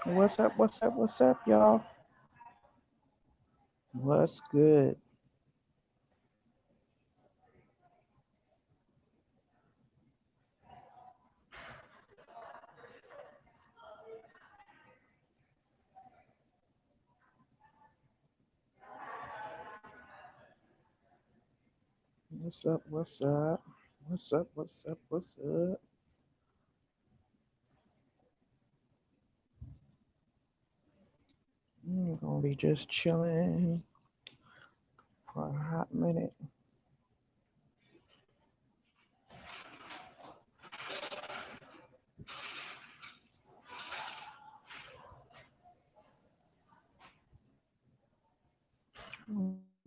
What's up? What's up? What's up, y'all? What's good? What's up? What's up? What's up? What's up? What's up? I'm gonna be just chilling for a hot minute.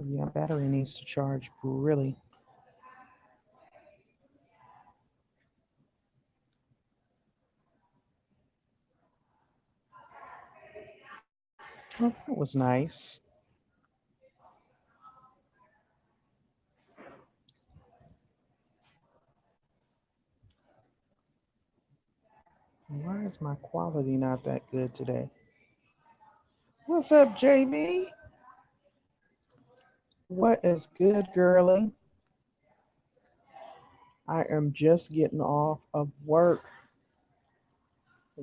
Yeah, battery needs to charge really. Oh, that was nice. Why is my quality not that good today? What's up, JB? What is good, girly? I am just getting off of work,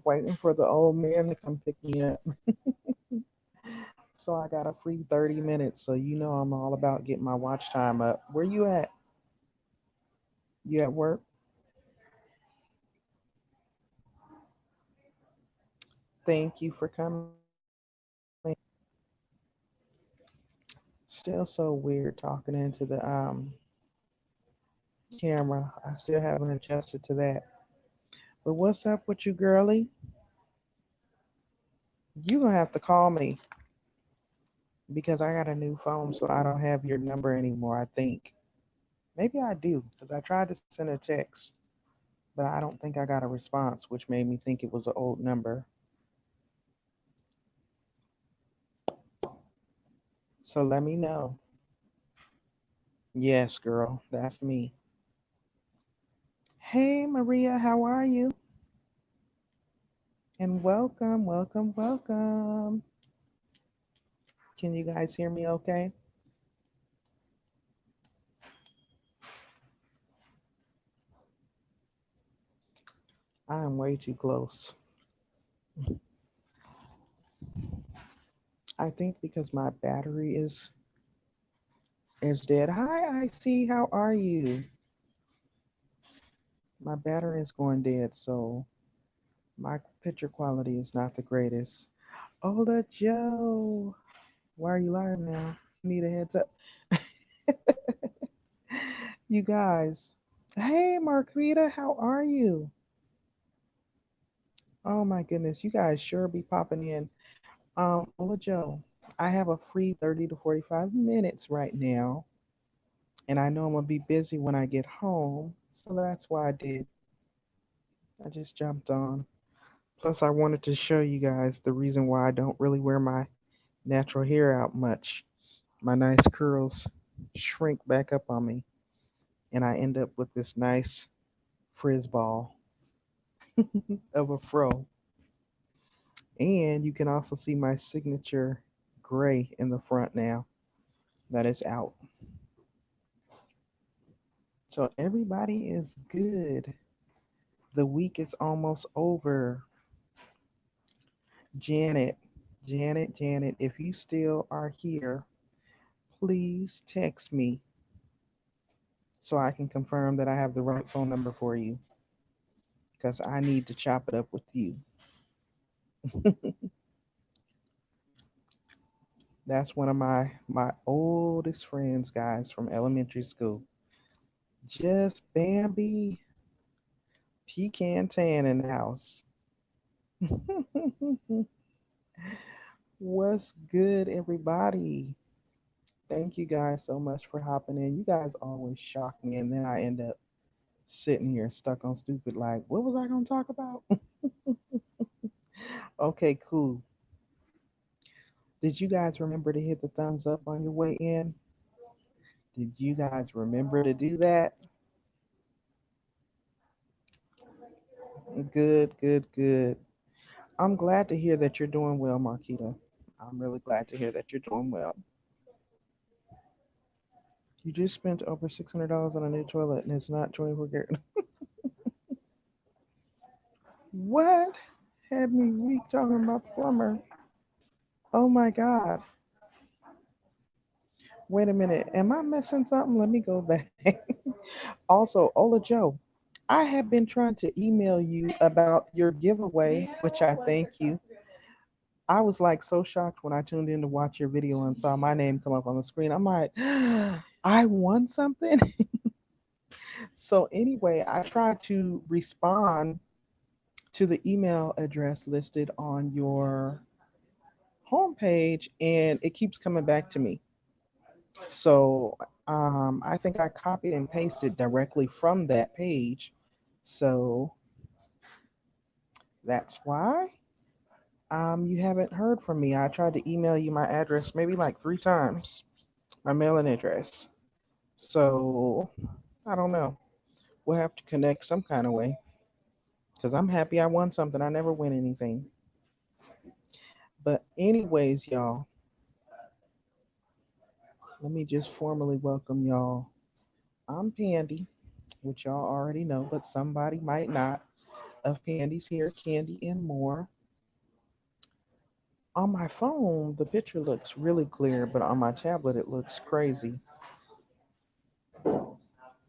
waiting for the old man to come pick me up. So I got a free 30 minutes. So you know I'm all about getting my watch time up. Where you at? You at work? Thank you for coming. Still so weird talking into the camera. I still haven't adjusted to that. But what's up with you, girly? You gonna have to call me because I got a new phone, so I don't have your number anymore. I think maybe I do because I tried to send a text, but I don't think I got a response, which made me think it was an old number. So let me know. Yes, girl, that's me. Hey, Maria, how are you? And welcome, welcome, welcome. Can you guys hear me okay? I am way too close. I think because my battery is dead. Hi, IC, how are you? My battery is going dead, so my picture quality is not the greatest. Ola Joe, why are you live now? You need a heads up. You guys. Hey, Marquita, how are you? Oh my goodness, you guys sure be popping in. Ola Joe, I have a free 30 to 45 minutes right now, and I know I'm gonna be busy when I get home, so that's why I did. I just jumped on. Plus, I wanted to show you guys the reason why I don't really wear my natural hair out much. My nice curls shrink back up on me, and I end up with this nice frizz ball of a fro. And you can also see my signature gray in the front now that is out. So everybody is good. The week is almost over. Janet, Janet, if you still are here, please text me so I can confirm that I have the right phone number for you because I need to chop it up with you. That's one of my oldest friends, guys, from elementary school. Just Bambi Pecan Tan in the house. What's good, everybody? Thank you guys so much for hopping in. You guys always shock me, and then I end up sitting here stuck on stupid. Like, what was I gonna talk about? Okay, cool. Did you guys remember to hit the thumbs up on your way in? Did you guys remember to do that? Good, good, good. I'm glad to hear that you're doing well, Marquita. I'm really glad to hear that you're doing well. You just spent over $600 on a new toilet and it's not 24 karat. What? Had me weak talking about the plumber. Oh my God. Wait a minute. Am I missing something? Let me go back. Also, Ola Joe, I have been trying to email you about your giveaway, which I thank you. I was like so shocked when I tuned in to watch your video and saw my name come up on the screen. I'm like, I won something. So anyway, I tried to respond to the email address listed on your homepage and it keeps coming back to me. So I think I copied and pasted directly from that page. So that's why you haven't heard from me. I tried to email you my address maybe like 3 times, my mailing address. So I don't know. We'll have to connect some kind of way because I'm happy I won something. I never win anything. But, anyways, y'all, let me just formally welcome y'all. I'm Pandy, which y'all already know, but somebody might not, of Pandy's Hair, Candy, and More. On my phone, the picture looks really clear, but on my tablet, it looks crazy.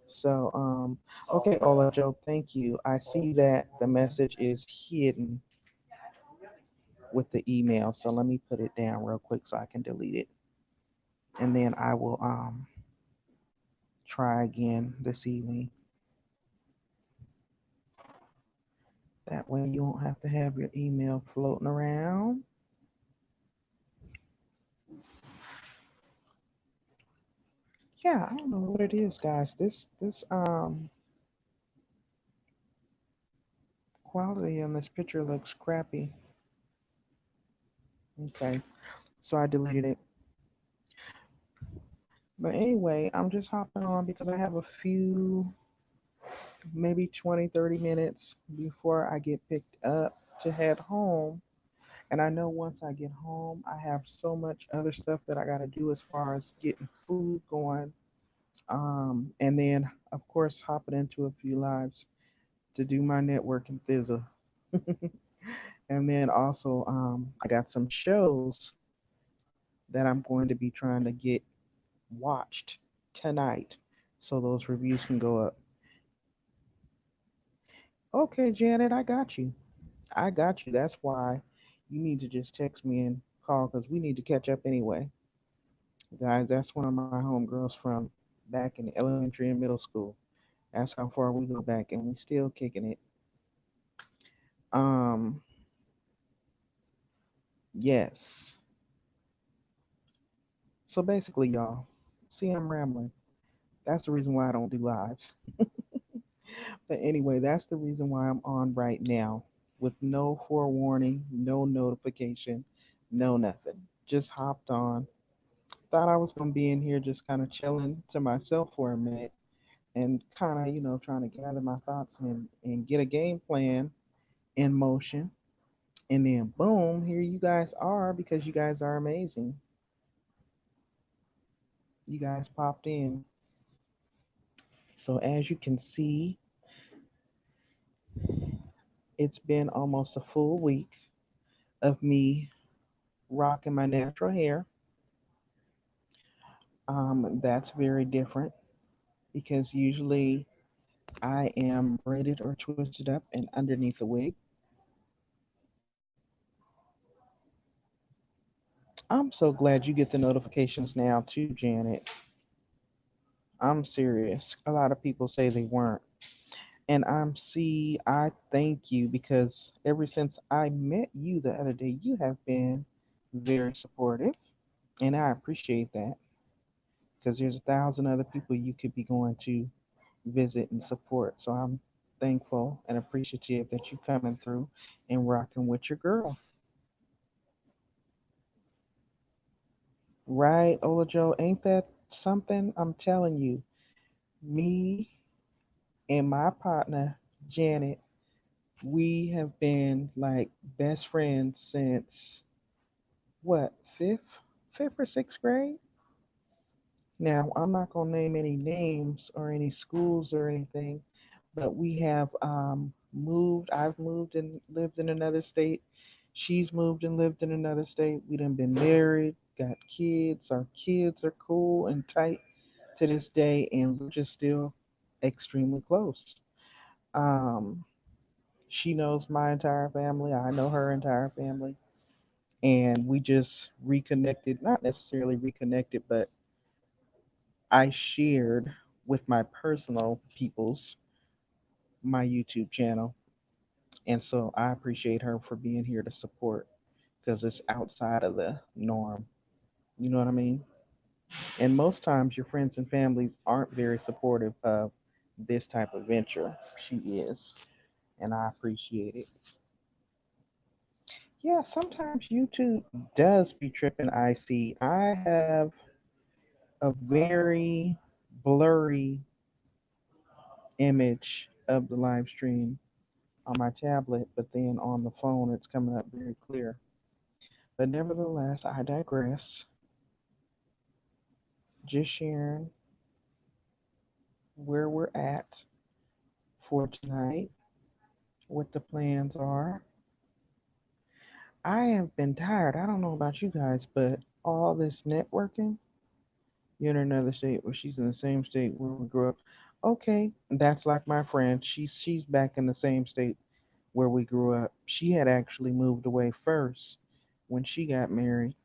So, okay, Ola Joe, thank you. I see that the message is hidden with the email, so let me put it down real quick so I can delete it, and then I will try again this evening. That way, you won't have to have your email floating around. Yeah, I don't know what it is, guys. This quality on this picture looks crappy. Okay, so I deleted it. But anyway, I'm just hopping on because I have a few, maybe 20, 30 minutes before I get picked up to head home. And I know once I get home, I have so much other stuff that I got to do as far as getting food going. And then, of course, hopping into a few lives to do my networking thizzle. And then also, I got some shows that I'm going to be trying to get watched tonight so those reviews can go up. Okay, Janet, I got you. I got you. That's why you need to just text me and call because we need to catch up anyway. Guys, that's one of my homegirls from back in elementary and middle school. That's how far we go back, and we still kicking it. Um, yes. So basically, y'all, see, I'm rambling. That's the reason why I don't do lives. But anyway, that's the reason why I'm on right now with no forewarning, no notification, no nothing. Just hopped on. Thought I was going to be in here just kind of chilling to myself for a minute and kind of, trying to gather my thoughts and get a game plan in motion. And then, boom, here you guys are because you guys are amazing. You guys popped in. So, as you can see, it's been almost a full week of me rocking my natural hair. That's very different because usually I am braided or twisted up and underneath a wig. I'm so glad you get the notifications now too, Janet. I'm serious. A lot of people say they weren't. And I thank you because ever since I met you the other day, you have been very supportive. And I appreciate that because there's 1,000 other people you could be going to visit and support. So I'm thankful and appreciative that you coming through and rocking with your girl. Right, Olajo? Ain't that something? I'm telling you, me and my partner, Janet, We have been like best friends since what, fifth or sixth grade? Now, I'm not going to name any names or any schools or anything, but we have moved. I've moved and lived in another state. She's moved and lived in another state. We done been married, got kids. Our kids are cool and tight to this day, and we're just still extremely close. Um, she knows my entire family. I know her entire family. And we just reconnected, not necessarily reconnected, but I shared with my personal peoples my YouTube channel. And so I appreciate her for being here to support because it's outside of the norm. You know what I mean? And most times your friends and families aren't very supportive of this type of venture. She is, and I appreciate it. Yeah, sometimes YouTube does be tripping icy. I have a very blurry image of the live stream on my tablet, but then on the phone it's coming up very clear. But nevertheless, I digress. Just sharing where we're at for tonight, what the plans are. I have been tired. I don't know about you guys, but all this networking, you're in another state where she's in the same state where we grew up. Okay, that's like my friend. She's back in the same state where we grew up. She had actually moved away first when she got married,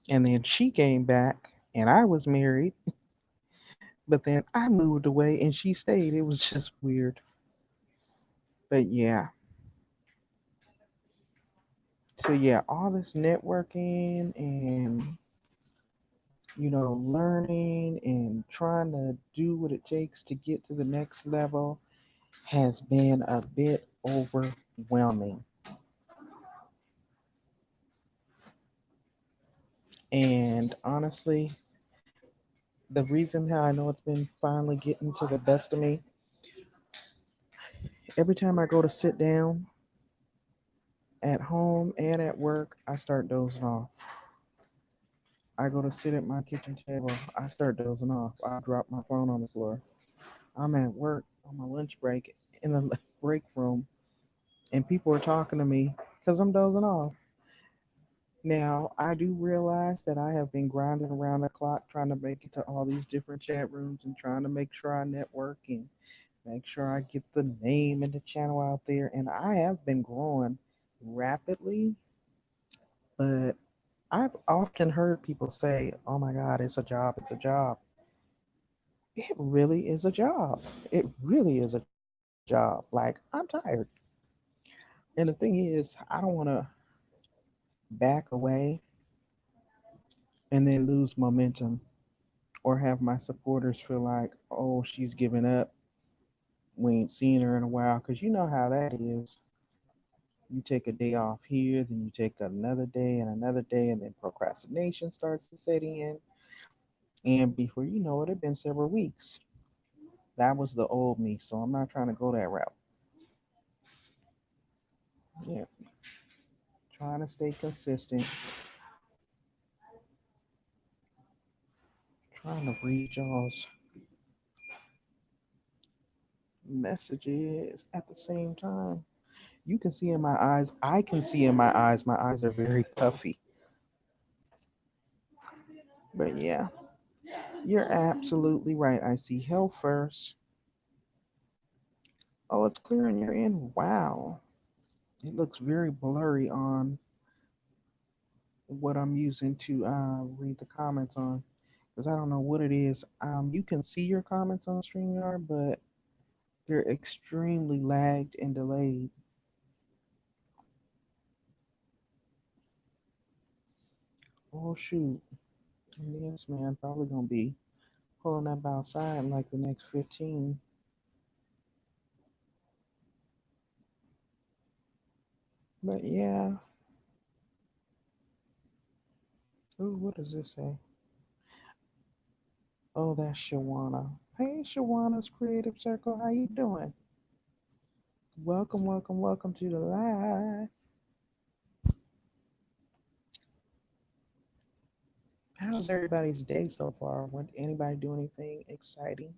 and then she came back, and I was married, but then I moved away and she stayed. It was just weird. But yeah. So yeah, all this networking and learning and trying to do what it takes to get to the next level has been a bit overwhelming. And honestly, the reason how I know it's been finally getting to the best of me, every time I go to sit down at home and at work, I start dozing off. I go to sit at my kitchen table, I start dozing off. I drop my phone on the floor. I'm at work on my lunch break in the break room, and people are talking to me because I'm dozing off. Now, I do realize that I have been grinding around the clock trying to make it to all these different chat rooms and trying to make sure I network and make sure I get the name and the channel out there. And I have been growing rapidly, but I've often heard people say, oh my God, it's a job, it's a job. It really is a job. It really is a job. Like, I'm tired. And the thing is, I don't want to back away and then lose momentum or have my supporters feel like, oh, she's giving up. We ain't seen her in a while. Because you know how that is. You take a day off here, then you take another day, and then procrastination starts to set in. And before you know it, it's been several weeks. That was the old me, so I'm not trying to go that route. Yeah, trying to stay consistent, trying to read y'all's messages at the same time. You can see in my eyes, I can see in my eyes are very puffy. But yeah, you're absolutely right. I see health first. Oh, it's clear on your end. Wow. It looks very blurry on what I'm using to read the comments on. Because I don't know what it is. You can see your comments on StreamYard, but they're extremely lagged and delayed. Oh, shoot. Yes, man. Probably going to be pulling up outside in like the next 15. But yeah. Ooh, what does this say? Oh, that's Shawana. Hey, Shawana's Creative Circle. How you doing? Welcome, welcome, welcome to the live. How's everybody's day so far? Want anybody do anything exciting,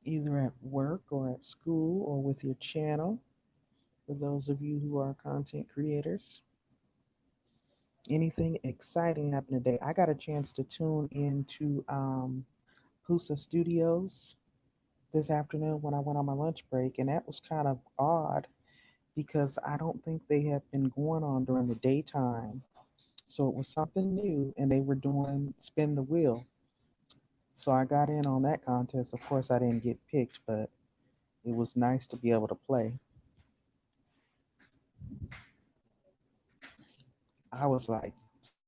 either at work or at school or with your channel? For those of you who are content creators, anything exciting happened today? I got a chance to tune into Pusa Studios this afternoon when I went on my lunch break, and that was kind of odd because I don't think they have been going on during the daytime. So it was something new, and they were doing spin the wheel. So I got in on that contest. Of course, I didn't get picked, but it was nice to be able to play. I was like,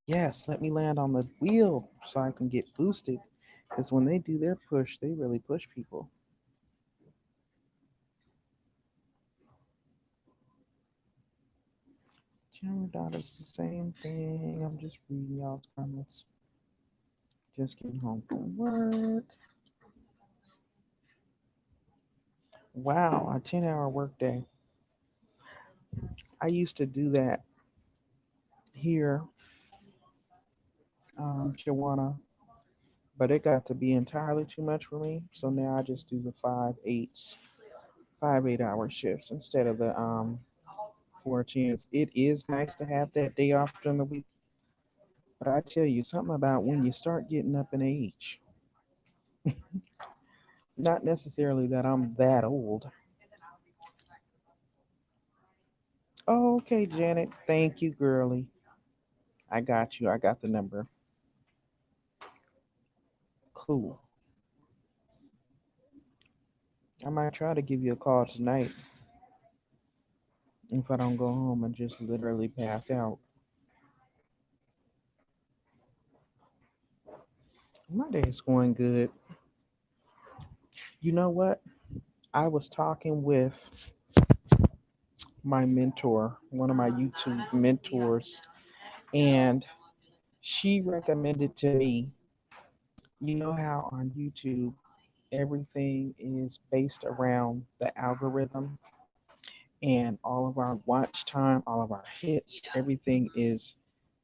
yes, let me land on the wheel so I can get boosted. Because when they do their push, they really push people. Camera dot is the same thing. I'm just reading y'all's comments. Just getting home from work. Wow, a 10-hour workday. I used to do that here, Shawana, but it got to be entirely too much for me. So now I just do the 5 8 hour shifts instead of the 4 10s. It is nice to have that day off during the week, but I tell you something about when you start getting up in age. Not necessarily that I'm that old. Oh, okay, Janet. Thank you, girly. I got you. I got the number. Cool. I might try to give you a call tonight if I don't go home and just literally pass out. My day's going good. You know what? I was talking with my mentor, one of my YouTube mentors, and she recommended to me, you know how on YouTube everything is based around the algorithm and all of our watch time, all of our hits, everything is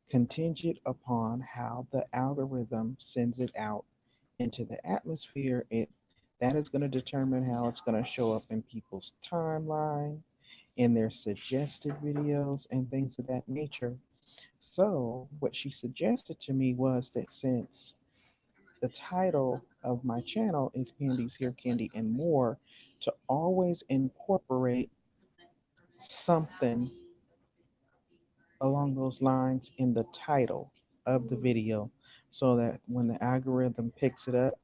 contingent upon how the algorithm sends it out into the atmosphere. It that is going to determine how it's going to show up in people's timeline, in their suggested videos, and things of that nature. So, what she suggested to me was that since the title of my channel is Pandy's Hair Candy and More, to always incorporate something along those lines in the title of the video so that when the algorithm picks it up,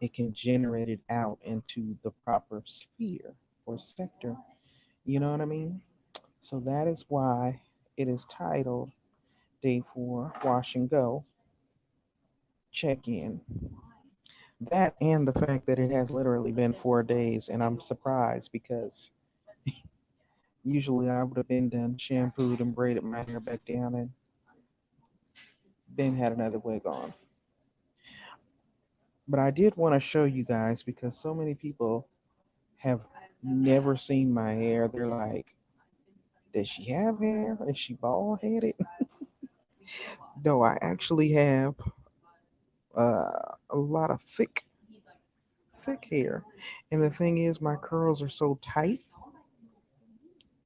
it can generate it out into the proper sphere or sector. You know what I mean? So that is why it is titled Day 4 Wash and Go Check In. That and the fact that it has literally been 4 days, and I'm surprised because usually I would have been done, shampooed, and braided my hair back down and been had another wig on. But I did want to show you guys because so many people have never seen my hair. They're like, does she have hair? Is she bald headed? No, I actually have a lot of thick hair. And the thing is, my curls are so tight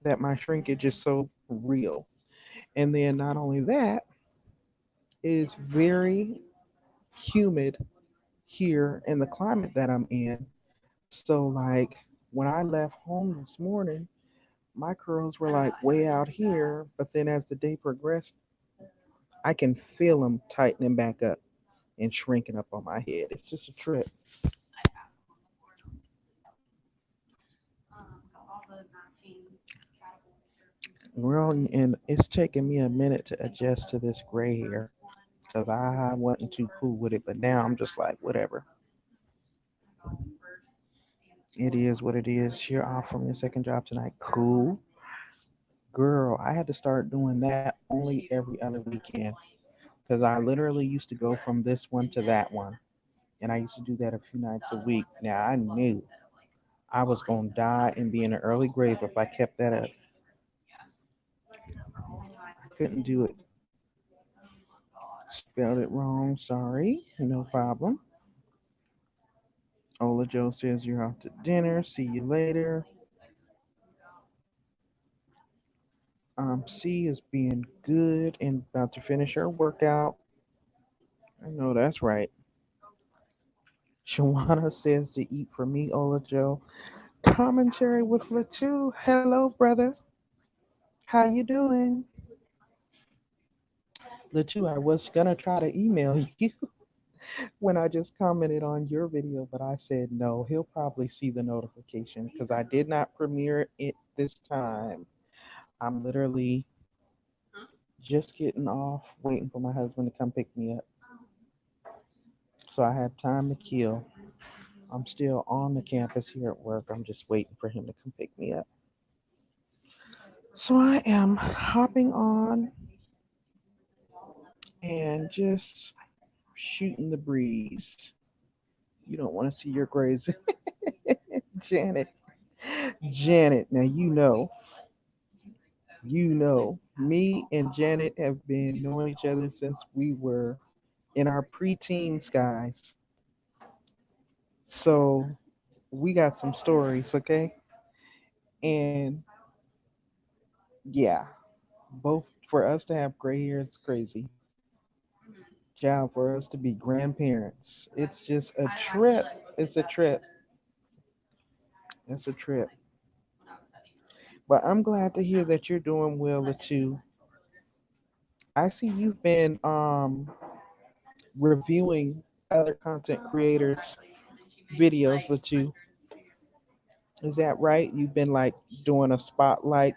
that my shrinkage is so real. And then not only that, it is very humid here in the climate that I'm in. So like when I left home this morning, my curls were like way out here, but then as the day progressed, I can feel them tightening back up and shrinking up on my head. It's just a trip. Well, and it's taken me a minute to adjust to this gray hair because I wasn't too cool with it, but now I'm just like, whatever. It is what it is. You're off from your second job tonight. Cool. Girl, I had to start doing that only every other weekend because I literally used to go from this one to that one. And I used to do that a few nights a week. Now I knew. I was gonna die and be in an early grave if I kept that up. Couldn't do it. Spelled it wrong. Sorry. No problem. Ola Joe says you're out to dinner. See you later. C is being good and about to finish her workout. I know that's right. Shawana says to eat for me, Ola Joe. Commentary with Latu. Hello, brother. How you doing? Latu, I was gonna try to email you when I just commented on your video, but I said no. He'll probably see the notification because I did not premiere it this time. I'm literally just getting off, waiting for my husband to come pick me up. So I have time to kill. I'm still on the campus here at work. I'm just waiting for him to come pick me up. So I am hopping on and just shooting the breeze. You don't want to see your grays. Janet. Janet, now me and Janet have been knowing each other since we were in our preteens, guys. So we got some stories, okay? And yeah, both for us to have gray hair, it's crazy. Job for us to be grandparents. It's just a trip. It's a trip. It's a trip. But I'm glad to hear that you're doing well too. I see you've been reviewing other content creators' videos that you is that right? You've been like doing a spotlight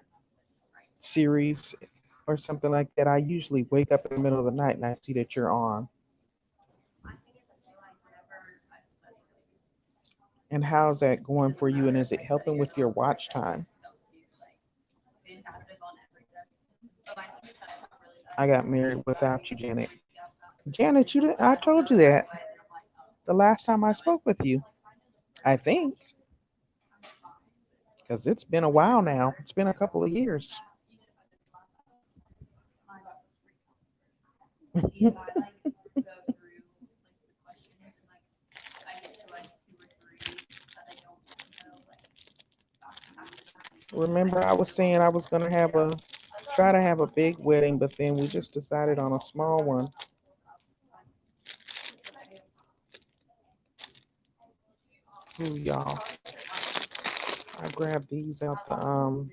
series or something like that. I usually wake up in the middle of the night and I see that you're on. And how's that going for you? And is it helping with your watch time? I got married without you, Janet. Janet, you didn't, I told you that the last time I spoke with you. I think because it's been a while now. It's been a couple of years. Remember, I was saying I was gonna have a try to have a big wedding, but then we just decided on a small one. Ooh, y'all, I grabbed these out the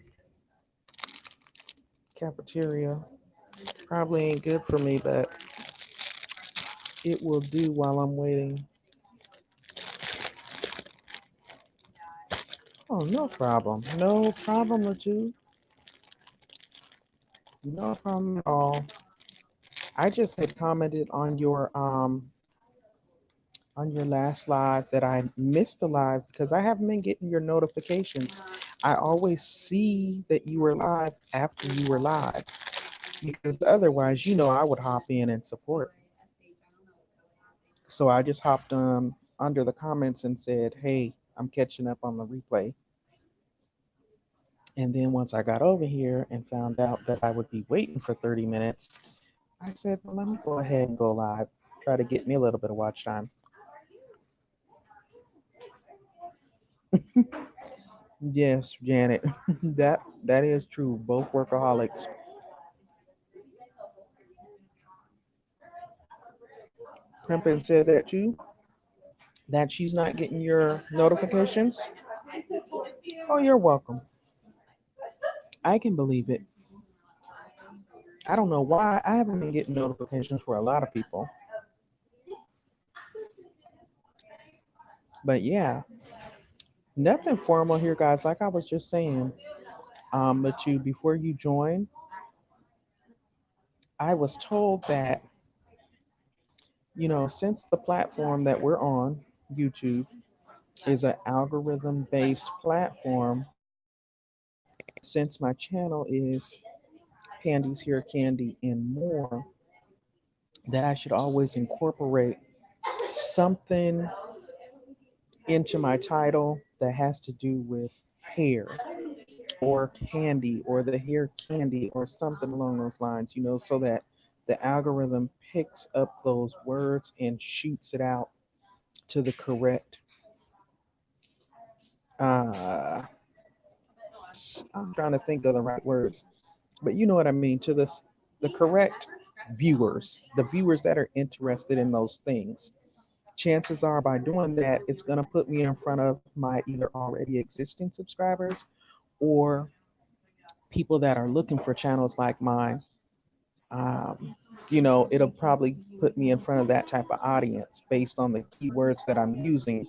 cafeteria. Probably ain't good for me, but it will do while I'm waiting. Oh, no problem. No problem with you. No problem at all. I just had commented on your last live that I missed the live because I haven't been getting your notifications. I always see that you were live after you were live because otherwise, I would hop in and support. So I just hopped under the comments and said, "Hey, I'm catching up on the replay." And then once I got over here and found out that I would be waiting for 30 minutes, I said, "Well, let me go ahead and go live. Try to get me a little bit of watch time." Yes, Janet, that is true. Both workaholics. Primpin said that too. That she's not getting your notifications. Oh, you're welcome. I can believe it. I don't know why I haven't been getting notifications for a lot of people. But yeah, nothing formal here, guys. Like I was just saying, but before you join, I was told that since the platform that we're on, YouTube, is an algorithm-based platform, since my channel is Pandy's Hair Candy and More, that I should always incorporate something into my title that has to do with hair or candy or the hair candy or something along those lines, so that the algorithm picks up those words and shoots it out to the correct uh I'm trying to think of the right words, but you know what I mean, to the correct viewers that are interested in those things. Chances are by doing that, it's going to put me in front of my either already existing subscribers or people that are looking for channels like mine. Um, it'll probably put me in front of that type of audience based on the keywords that I'm using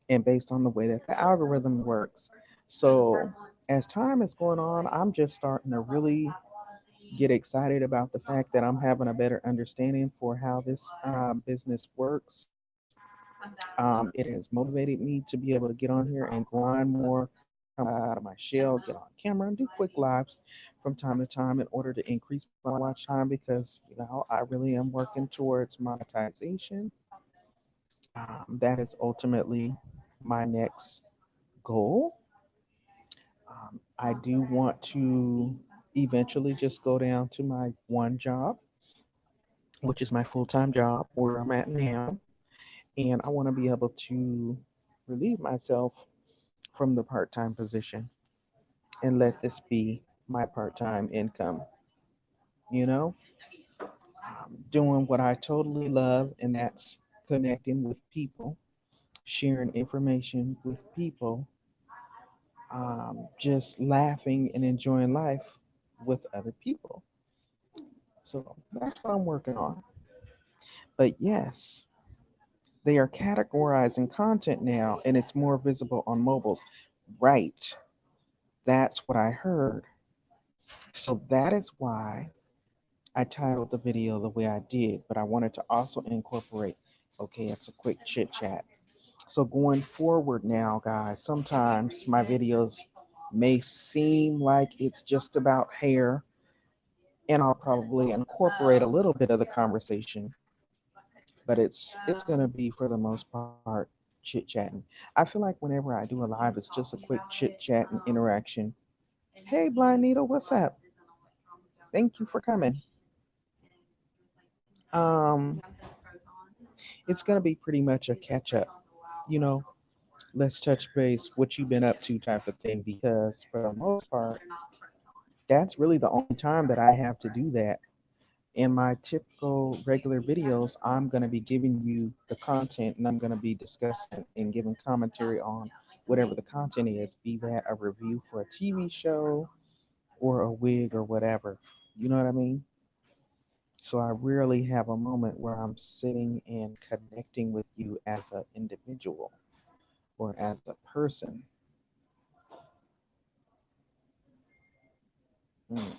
and based on the way that the algorithm works. So as time is going on, I'm just starting to really get excited about the fact that I'm having a better understanding for how this business works. It has motivated me to be able to get on here and grind more, come out of my shell, get on camera, and do quick lives from time to time in order to increase my watch time because I really am working towards monetization. That is ultimately my next goal. I do want to eventually just go down to my one job, which is my full time job where I'm at now. And I want to be able to relieve myself from the part time position and let this be my part time income, you know, doing what I totally love, and that's connecting with people, sharing information with people, just laughing and enjoying life with other people. So that's what I'm working on. But yes, they are categorizing content now and it's more visible on mobiles. Right. That's what I heard. So that is why I titled the video the way I did, but I wanted to also incorporate, okay, it's a quick chit chat. So going forward now, guys, sometimes my videos may seem like it's just about hair, and I'll probably incorporate a little bit of the conversation, but it's gonna be for the most part chit chatting. I feel like whenever I do a live, it's just a quick chit chat and interaction. Hey, Blind Needle, what's up? Thank you for coming. Um, it's gonna be pretty much a catch up. You know, let's touch base, what you've been up to type of thing, because for the most part, that's really the only time that I have to do that. In my typical regular videos, I'm going to be giving you the content and I'm going to be discussing and giving commentary on whatever the content is, be that a review for a TV show or a wig or whatever. You know what I mean? So I rarely have a moment where I'm sitting and connecting with you as an individual or as a person. Mm,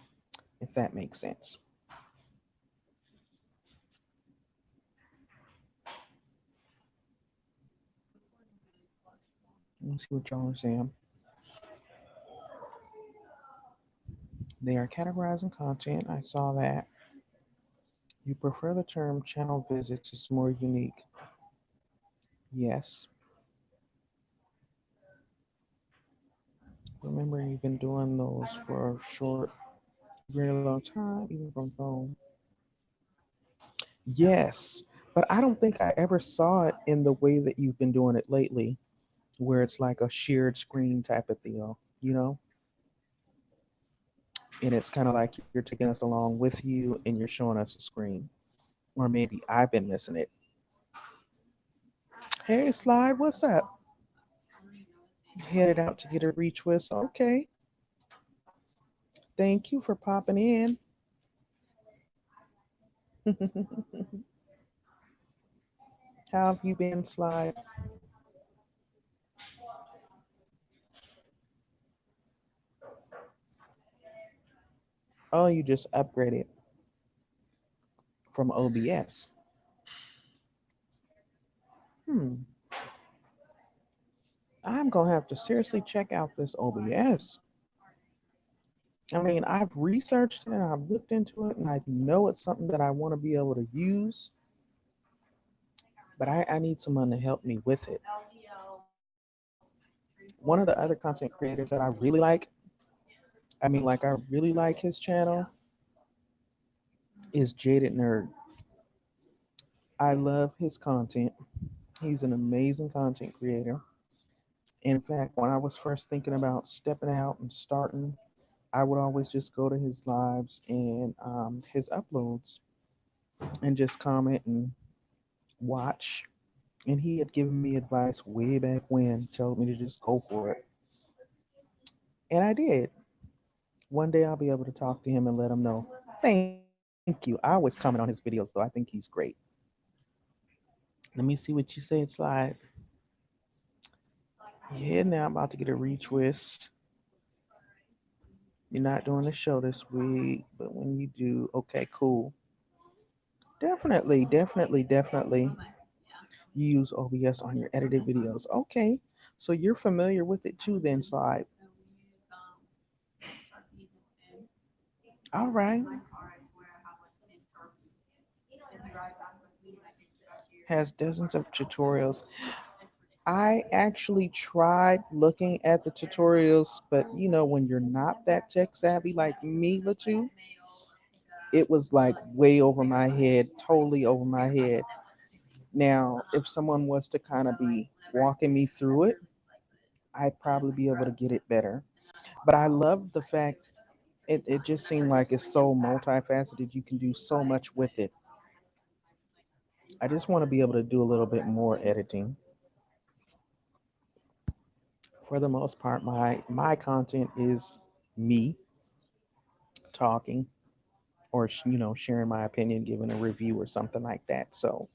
if that makes sense. Let's see what y'all are saying. They are categorizing content. I saw that. You prefer the term channel visits, it's more unique. Yes. Remember, you've been doing those for a short, very long time, even from home. Yes. But I don't think I ever saw it in the way that you've been doing it lately, where it's like a shared screen type of deal, And it's kind of like you're taking us along with you and you're showing us the screen. Or maybe I've been missing it. Hey, Slide, what's up? Headed out to get a retwist. Okay. Thank you for popping in. How have you been, Slide? Oh, you just upgraded from OBS. Hmm. I'm gonna have to seriously check out this OBS. I mean, I've researched it and I've looked into it and I know it's something that I want to be able to use, but I need someone to help me with it. One of the other content creators that I really like, I really like his channel, is Jaded Nerd. I love his content. He's an amazing content creator. In fact, when I was first thinking about stepping out and starting, I would always just go to his lives and his uploads and just comment and watch. And he had given me advice way back when, told me to just go for it. And I did. One day I'll be able to talk to him and let him know. Thank you. I always comment on his videos, though. I think he's great. Let me see what you said, Slide. Yeah, now I'm about to get a retwist. You're not doing the show this week, but when you do, okay, cool. Definitely, definitely, definitely. You use OBS on your edited videos. Okay, so you're familiar with it too, then, Slide. All right. Has dozens of tutorials. I actually tried looking at the tutorials, but when you're not that tech savvy like me, Latu, it was like way over my head, totally over my head. Now, if someone was to kind of be walking me through it, I'd probably be able to get it better. But I love the fact it just seemed like it's so multifaceted. You can do so much with it. I just want to be able to do a little bit more editing. For the most part, my content is me talking or sharing my opinion, giving a review or something like that. So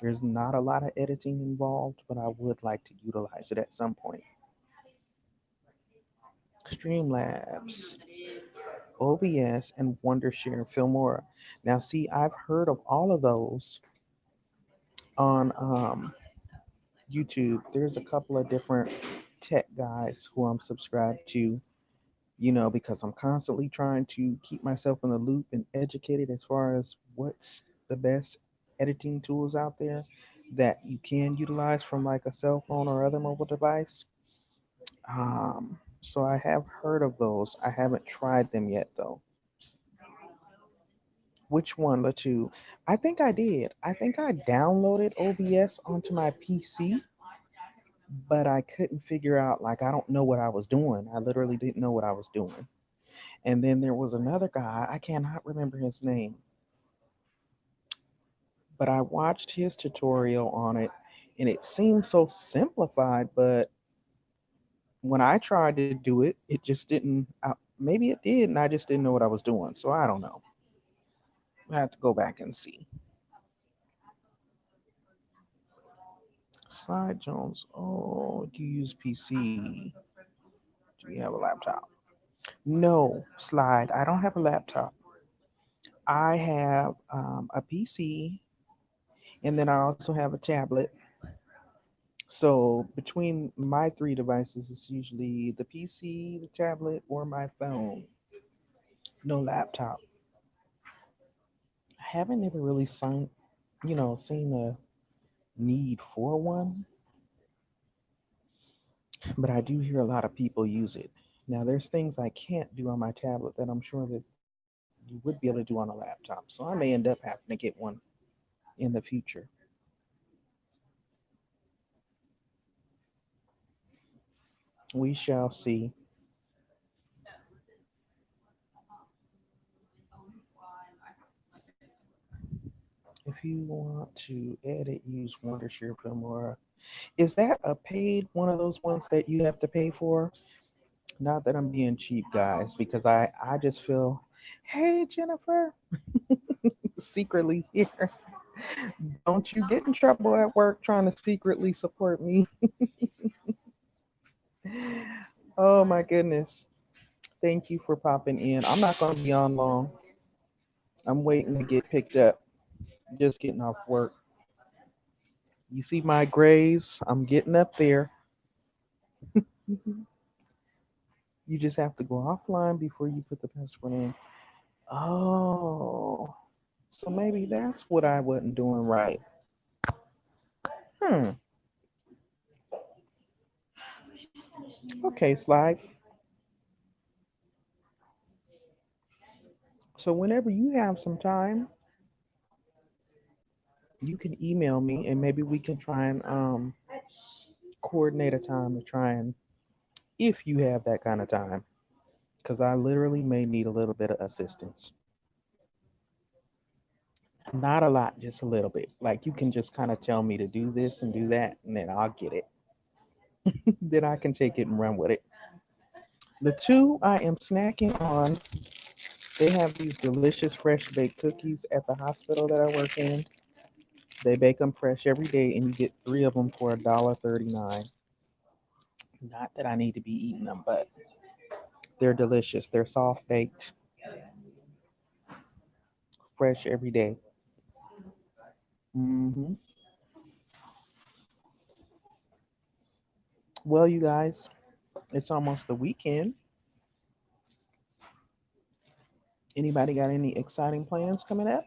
there's not a lot of editing involved, but I would like to utilize it at some point. Streamlabs, OBS, and Wondershare and Filmora. Now, see, I've heard of all of those on YouTube. There's a couple of different tech guys who I'm subscribed to, because I'm constantly trying to keep myself in the loop and educated as far as what's the best editing tools out there that you can utilize from like a cell phone or other mobile device. So I have heard of those. I haven't tried them yet though. Which one let you? I think I did. I think I downloaded OBS onto my PC, but I couldn't figure out, like, I don't know what I was doing. I literally didn't know what I was doing. And then there was another guy, I cannot remember his name, but I watched his tutorial on it and it seemed so simplified, but when I tried to do it, it just didn't. Maybe it did, and I just didn't know what I was doing. So I don't know. I have to go back and see. Slide Jones. Oh, do you use PC? Do you have a laptop? No, Slide. I don't have a laptop. I have a PC, and then I also have a tablet. So between my three devices, it's usually the PC, the tablet, or my phone. No laptop. I haven't ever really seen a need for one, but I do hear a lot of people use it. Now, there's things I can't do on my tablet that I'm sure that you would be able to do on a laptop. So I may end up having to get one in the future. We shall see. If you want to edit, use Wondershare Filmora. Is that a paid one of those ones that you have to pay for? Not that I'm being cheap, guys, because I just feel, hey, Jennifer, secretly here. Don't you get in trouble at work trying to secretly support me. Oh my goodness. Thank you for popping in. I'm not going to be on long. I'm waiting to get picked up. Just getting off work. You see my grays? I'm getting up there. You just have to go offline before you put the password in. Oh, so maybe that's what I wasn't doing right. Hmm. Okay, Slide. So whenever you have some time, you can email me and maybe we can try and coordinate a time to try and, if you have that kind of time, because I literally may need a little bit of assistance. Not a lot, just a little bit. Like you can just kind of tell me to do this and do that, and then I'll get it. Then I can take it and run with it. The two I am snacking on, they have these delicious fresh baked cookies at the hospital that I work in. They bake them fresh every day, and you get three of them for $1.39. Not that I need to be eating them, but they're delicious. They're soft baked, fresh every day. Hmm. Well, you guys, it's almost the weekend. Anybody got any exciting plans coming up?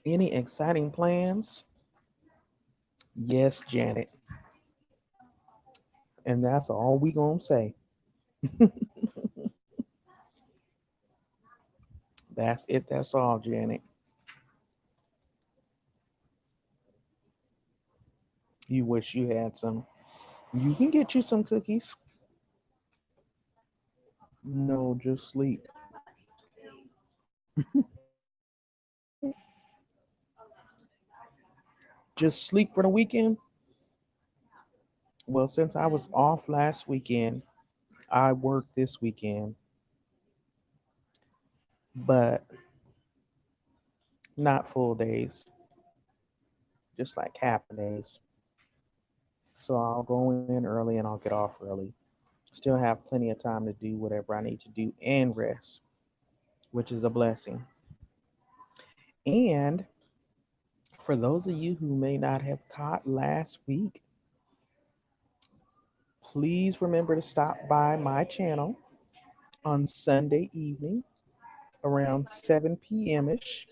Any exciting plans? Yes, Janet. And that's all we gonna say. That's it. That's all, Janet. You wish you had some. You can get you some cookies. No, just sleep. Just sleep for the weekend. Well, since I was off last weekend, I worked this weekend, but not full days, just like half a days. So I'll go in early and I'll get off early. Still have plenty of time to do whatever I need to do and rest, which is a blessing. And for those of you who may not have caught last week, please remember to stop by my channel on Sunday evening around 7 p.m. ish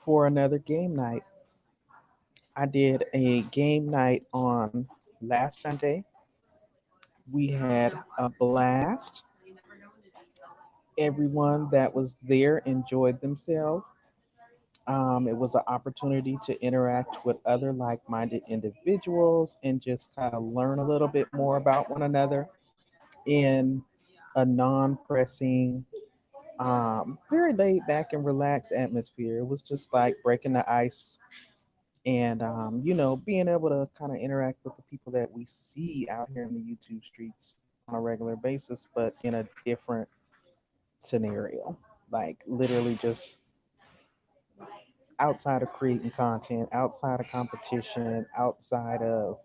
for another game night. I did a game night on last Sunday. We had a blast. Everyone that was there enjoyed themselves. It was an opportunity to interact with other like minded individuals and just kind of learn a little bit more about one another in a non pressing, very laid back and relaxed atmosphere. It was just like breaking the ice and, being able to kind of interact with the people that we see out here in the YouTube streets on a regular basis, but in a different scenario. Like literally just outside of creating content, outside of competition, outside of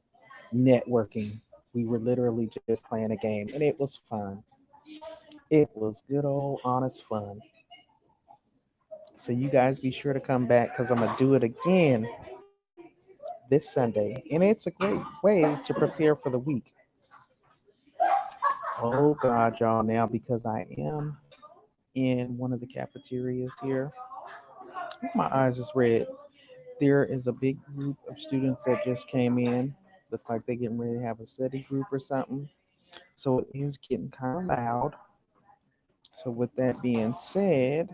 networking. We were literally just playing a game and it was fun. It was good old honest fun. So you guys be sure to come back because I'm gonna do it again this Sunday. And it's a great way to prepare for the week. Oh God, y'all, now because I am in one of the cafeterias here. My eyes is red. There is a big group of students that just came in. Looks like they're getting ready to have a study group or something. So it is getting kind of loud. So with that being said,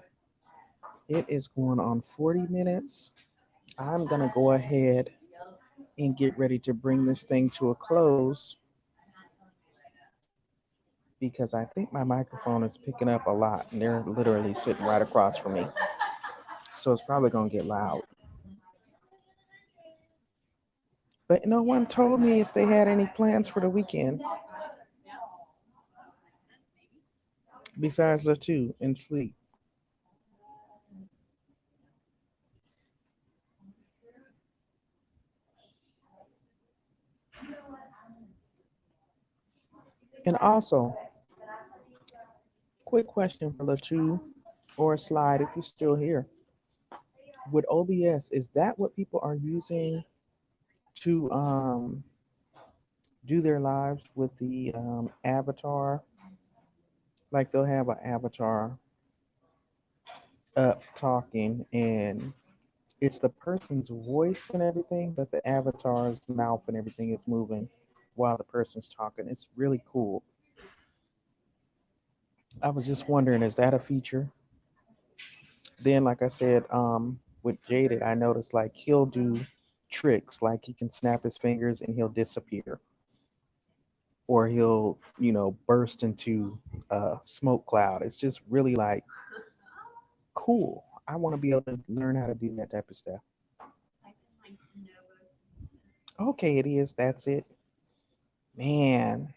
it is going on 40 minutes. I'm gonna go ahead and get ready to bring this thing to a close because I think my microphone is picking up a lot and they're literally sitting right across from me. So it's probably gonna get loud. But no one told me if they had any plans for the weekend besides the two and sleep. And also, quick question for LaChu or Slide if you're still here. With OBS, is that what people are using to do their lives with the avatar? Like they'll have an avatar up talking, and it's the person's voice and everything, but the avatar's mouth and everything is moving while the person's talking. It's really cool. I was just wondering, is that a feature? Then, like I said, with Jaded, I noticed like he'll do tricks, like he can snap his fingers and he'll disappear, or he'll, burst into a smoke cloud. It's just really like cool. I want to be able to learn how to do that type of stuff. Okay, it is. That's it. Man,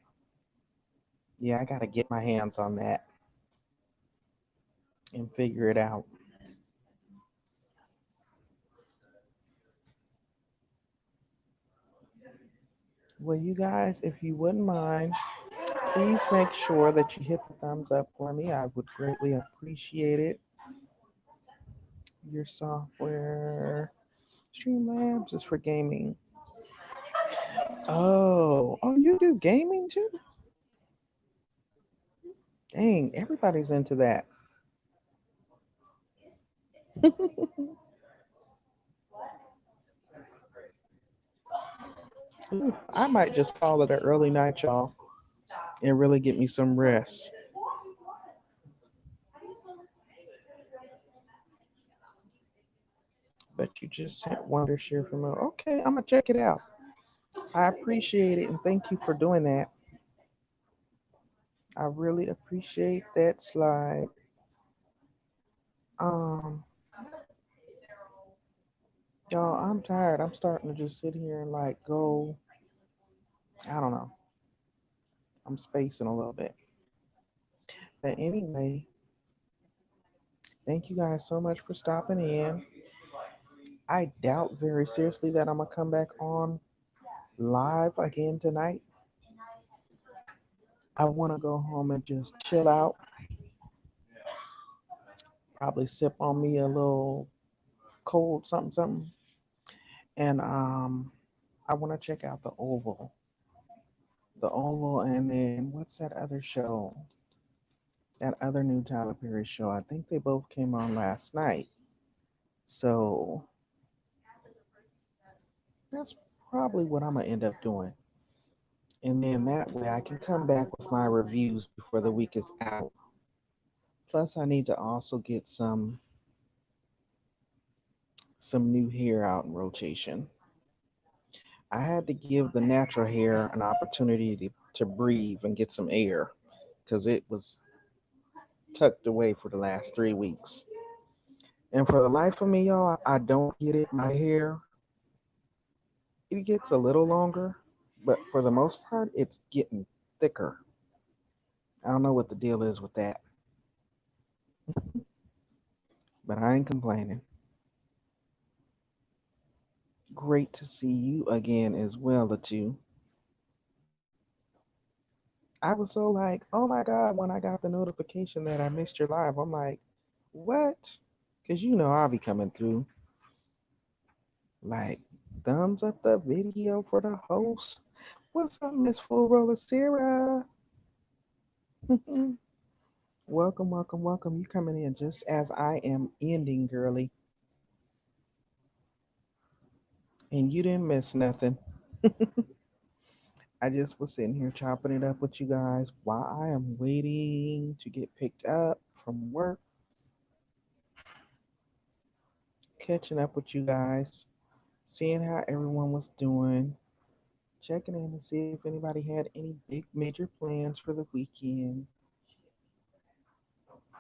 yeah, I got to get my hands on that and figure it out. Well, you guys, if you wouldn't mind, please make sure that you hit the thumbs up for me. I would greatly appreciate it. Your software, Streamlabs is for gaming. Oh, you do gaming too? Dang, everybody's into that. Ooh, I might just call it an early night, y'all, and really get me some rest. But you just sent Wondershare from okay, I'm gonna check it out. I appreciate it and thank you for doing that. I really appreciate that slide. Um, y'all, I'm tired. I'm starting to just sit here and like go. I don't know. I'm spacing a little bit. But anyway, thank you guys so much for stopping in. I doubt very seriously that I'm gonna come back on live again tonight. I want to go home and just chill out. Probably sip on me a little cold something something, and I want to check out the Oval, and then what's that other show? That other new Tyler Perry show. I think they both came on last night. So that's probably what I'm gonna end up doing. And then that way I can come back with my reviews before the week is out. Plus I need to also get some new hair out in rotation. I had to give the natural hair an opportunity to breathe and get some air because it was tucked away for the last 3 weeks. And for the life of me, y'all, I don't get it. My hair, it gets a little longer, but for the most part, it's getting thicker. I don't know what the deal is with that, but I ain't complaining. Great to see you again as well, the two. I was so like, oh my God, when I got the notification that I missed your live, I'm like, what? Because I'll be coming through like, thumbs up the video for the host. What's up, Miss Full Roller Sarah? Welcome, welcome, welcome. You coming in just as I am ending, girly. And you didn't miss nothing. I just was sitting here chopping it up with you guys while I am waiting to get picked up from work, catching up with you guys, seeing how everyone was doing, checking in to see if anybody had any big major plans for the weekend.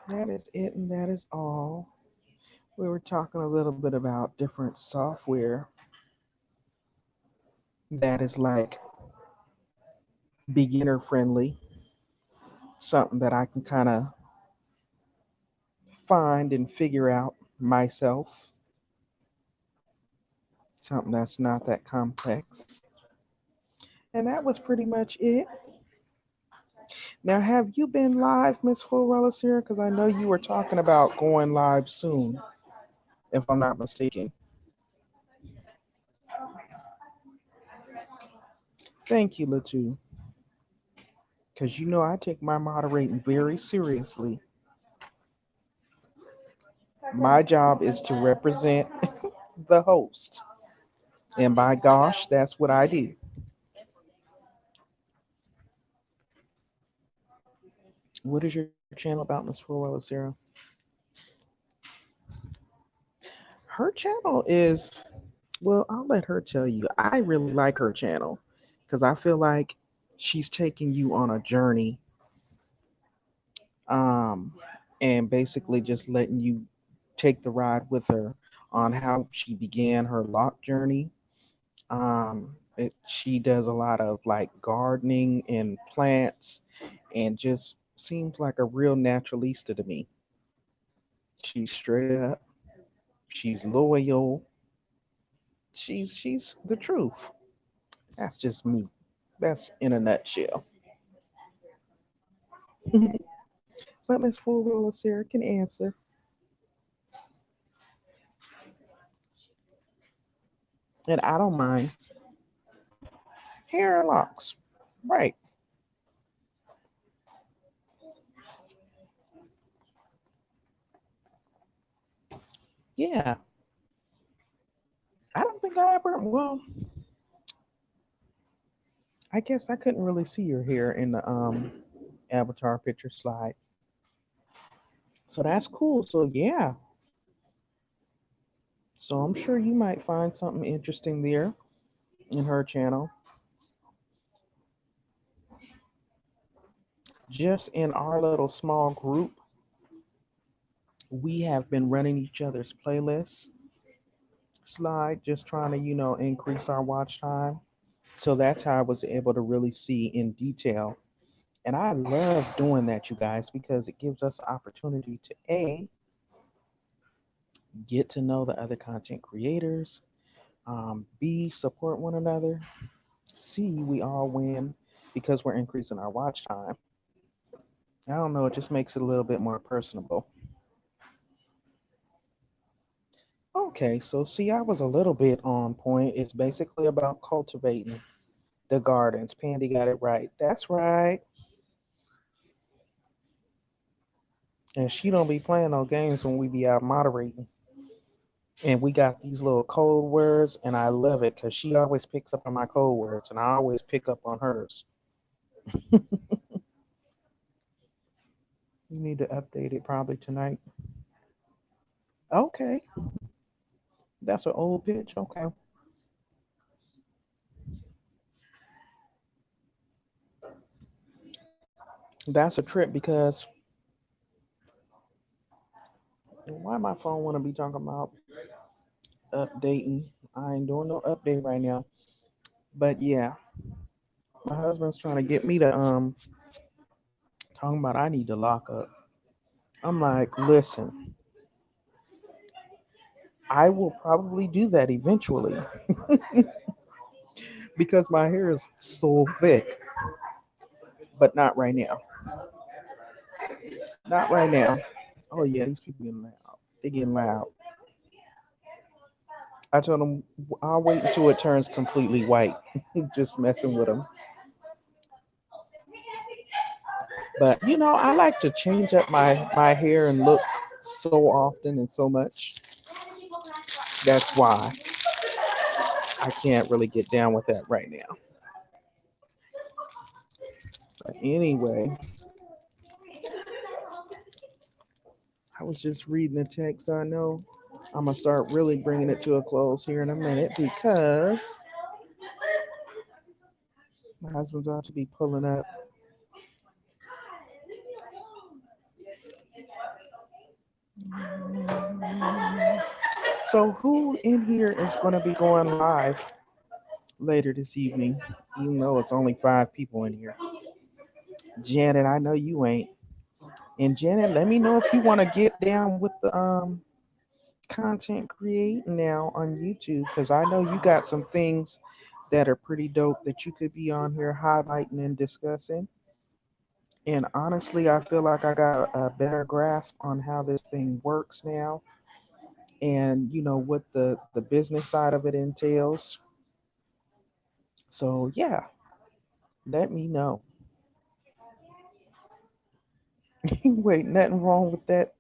That is it, and that is all. We were talking a little bit about different software that is like beginner friendly, something that I can kind of find and figure out myself, something that's not that complex. And that was pretty much it. Now, have you been live, Miss Full Rollis here? Because I know you were talking about going live soon, if I'm not mistaken. Thank you, Latu. Because I take my moderating very seriously. My job is to represent the host. And by gosh, that's what I do. What is your channel about, Miss Fuller Sarah? Her channel is, well, I'll let her tell you. I really like her channel because I feel like she's taking you on a journey, um, and basically just letting you take the ride with her on how she began her lock journey. She does a lot of like gardening and plants and just seems like a real naturalista to me. She's straight up, she's loyal, she's the truth. That's just me. That's in a nutshell. But Miss Four Sarah can answer. And I don't mind. Hair locks. Right. Yeah. I don't think I ever, well, I guess I couldn't really see your hair in the avatar picture slide. So that's cool. So yeah. So I'm sure you might find something interesting there in her channel. Just in our little small group, we have been running each other's playlists slide, just trying to, increase our watch time. So that's how I was able to really see in detail. And I love doing that, you guys, because it gives us opportunity to A, get to know the other content creators, B, support one another, C, we all win because we're increasing our watch time. I don't know, it just makes it a little bit more personable. Okay, so see, I was a little bit on point. It's basically about cultivating the gardens. Pandy got it right. That's right. And she don't be playing no games when we be out moderating. And we got these little code words, and I love it because she always picks up on my code words, and I always pick up on hers. You need to update it probably tonight. Okay, that's an old pitch. Okay, that's a trip because why my phone want to be talking about updating? I ain't doing no update right now. But yeah, my husband's trying to get me to talking about I need to lock up. I'm like, listen, I will probably do that eventually because my hair is so thick, but not right now. Not right now. Oh yeah, these people getting loud. They getting loud. I told them I'll wait until it turns completely white. Just messing with them. But I like to change up my hair and look so often and so much. That's why I can't really get down with that right now. But anyway, I was just reading the text. I know I'm gonna start really bringing it to a close here in a minute because my husband's about to be pulling up. So who in here is going to be going live later this evening? Even though it's only 5 people in here. Janet, I know you ain't. And Janet, let me know if you want to get down with the content creating now on YouTube because I know you got some things that are pretty dope that you could be on here highlighting and discussing. And honestly, I feel like I got a better grasp on how this thing works now and what the business side of it entails. So yeah, let me know. Wait, nothing wrong with that.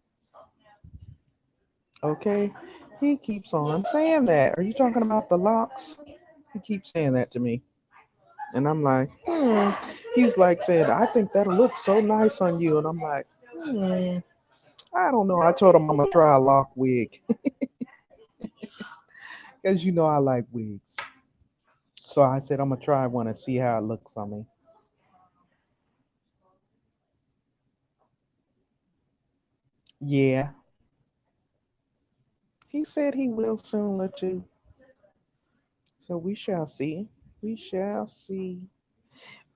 Okay? He keeps on saying that. Are you talking about the locks? He keeps saying that to me. And I'm like, He's like saying, I think that'll look so nice on you. And I'm like, I don't know. I told him I'm going to try a lock wig because I like wigs. So I said, I'm going to try one and see how it looks on me. Yeah. He said he will soon let you. So we shall see. We shall see.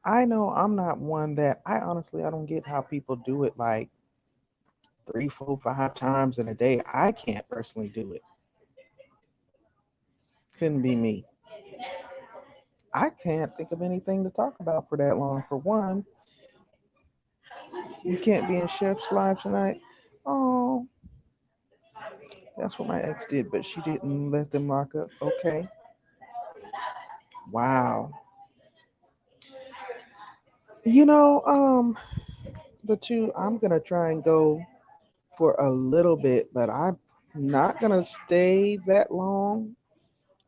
I know I'm not one that I don't get how people do it like three, four, 5 times in a day. I can't personally do it. Couldn't be me. I can't think of anything to talk about for that long. For one, you can't be in Chef's Live tonight. Oh, that's what my ex did, but she didn't let them lock up. Okay. Wow. You know, um, the two, I'm gonna try and go for a little bit, but I'm not gonna stay that long.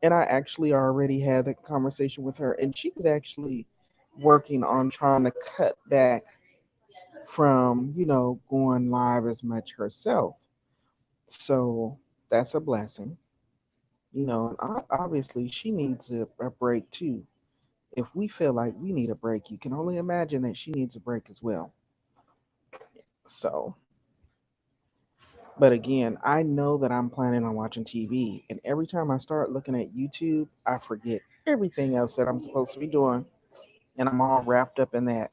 And I actually already had that conversation with her, and she was actually working on trying to cut back from, going live as much herself. So that's a blessing. And obviously she needs a break too. If we feel like we need a break, you can only imagine that she needs a break as well. So, but again, I know that I'm planning on watching TV, and every time I start looking at YouTube, I forget everything else that I'm supposed to be doing, and I'm all wrapped up in that.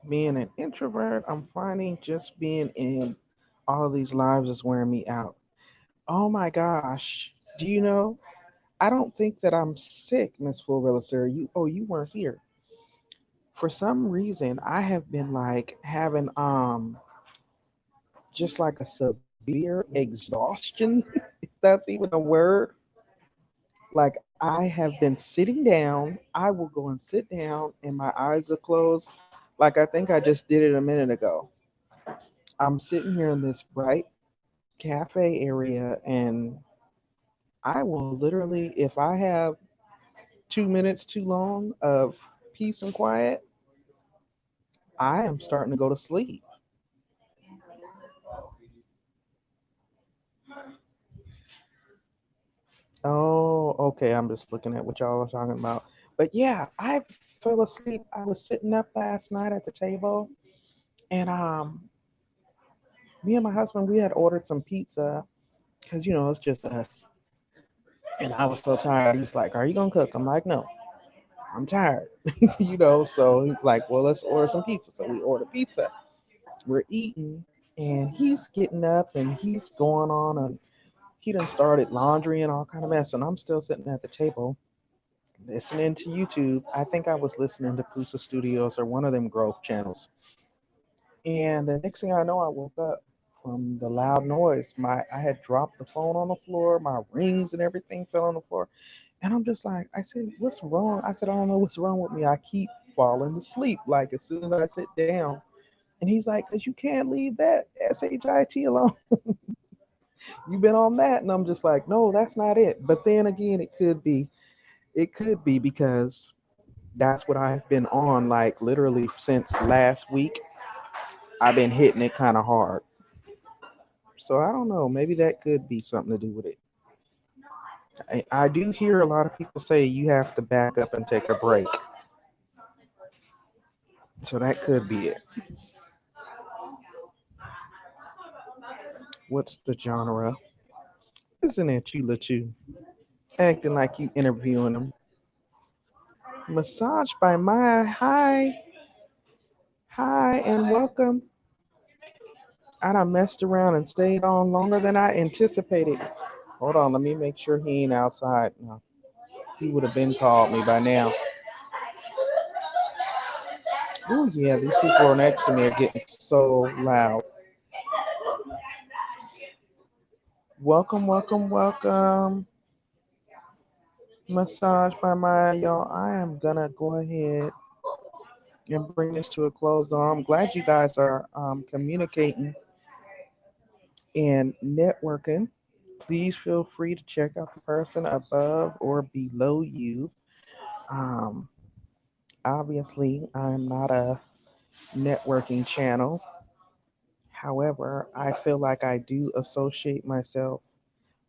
Being an introvert, I'm finding just being in all of these lives is wearing me out. Oh my gosh. Do you know? I don't think that I'm sick, Miss Florilla, sir. You weren't here. For some reason, I have been like having just like a severe exhaustion, if that's even a word. Like I have been sitting down. I will go and sit down and my eyes are closed. Like I think I just did it a minute ago. I'm sitting here in this bright cafe area and I will literally, if I have 2 minutes too long of peace and quiet, I am starting to go to sleep. Oh, okay. I'm just looking at what y'all are talking about. But yeah, I fell asleep. I was sitting up last night at the table, and me and my husband we had ordered some pizza because it's just us. And I was so tired. He's like, "Are you gonna cook?" I'm like, "No, I'm tired." So he's like, "Well, let's order some pizza." So we ordered pizza. We're eating, and he's getting up and he's going on, and he done started laundry and all kind of mess. And I'm still sitting at the table listening to YouTube. I think I was listening to Pusa Studios or one of them Growth channels. And the next thing I know, I woke up from the loud noise. I had dropped the phone on the floor, my rings and everything fell on the floor. And I'm just like, I said, what's wrong? I said, I don't know what's wrong with me. I keep falling asleep. Like as soon as I sit down. And he's like, because you can't leave that SHIT alone. You've been on that. And I'm just like, no, that's not it. But then again, it could be. It could be because that's what I've been on like literally since last week. I've been hitting it kind of hard. So I don't know. Maybe that could be something to do with it. I do hear a lot of people say you have to back up and take a break. So that could be it. What's the genre? Isn't it you, Lachu? Acting like you interviewing them. Massage by Maya. Hi. Hi and welcome. I done messed around and stayed on longer than I anticipated. Hold on, let me make sure he ain't outside. No, he would have been called me by now. Oh yeah, these people next to me are getting so loud. Welcome, welcome, welcome. Massage by Maya, y'all. I am gonna go ahead and bring this to a close. Though I'm glad you guys are communicating And networking, please feel free to check out the person above or below you. Um, Obviously, I'm not a networking channel. However, I feel like I do associate myself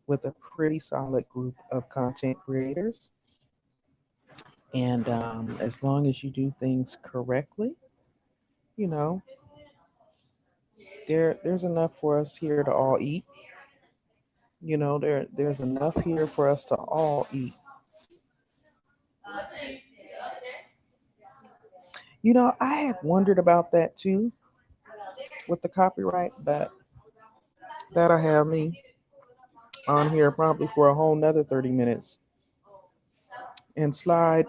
with a pretty solid group of content creators. And as long as you do things correctly, you know, there's enough for us here to all eat. There's enough here for us to all eat. I had wondered about that too with the copyright, but that'll have me on here probably for a whole nother 30 minutes. And slide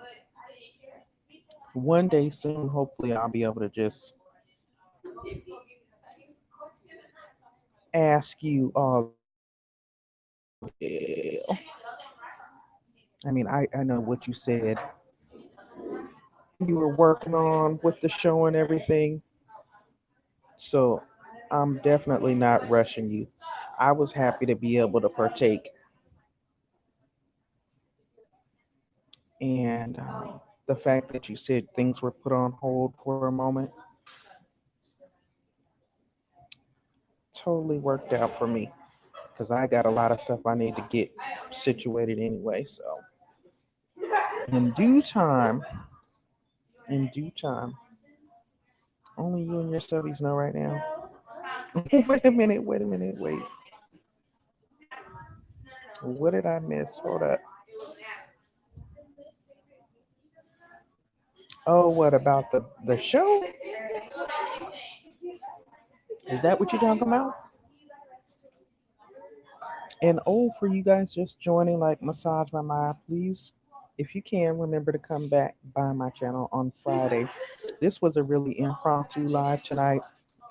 one day soon, hopefully I'll be able to just ask you all the detail. I mean, I know what you said you were working on with the show and everything. So I'm definitely not rushing you. I was happy to be able to partake. And the fact that you said things were put on hold for a moment totally worked out for me because I got a lot of stuff I need to get situated anyway. So in due time, in due time, only you and your subbies know right now. Wait a minute, wait a minute, wait. What did I miss? Hold up. Oh, what about the show? Is that what you're talking about? And oh, for you guys just joining, like Massage My Mind, please, if you can, remember to come back by my channel on Friday. This was a really impromptu live tonight.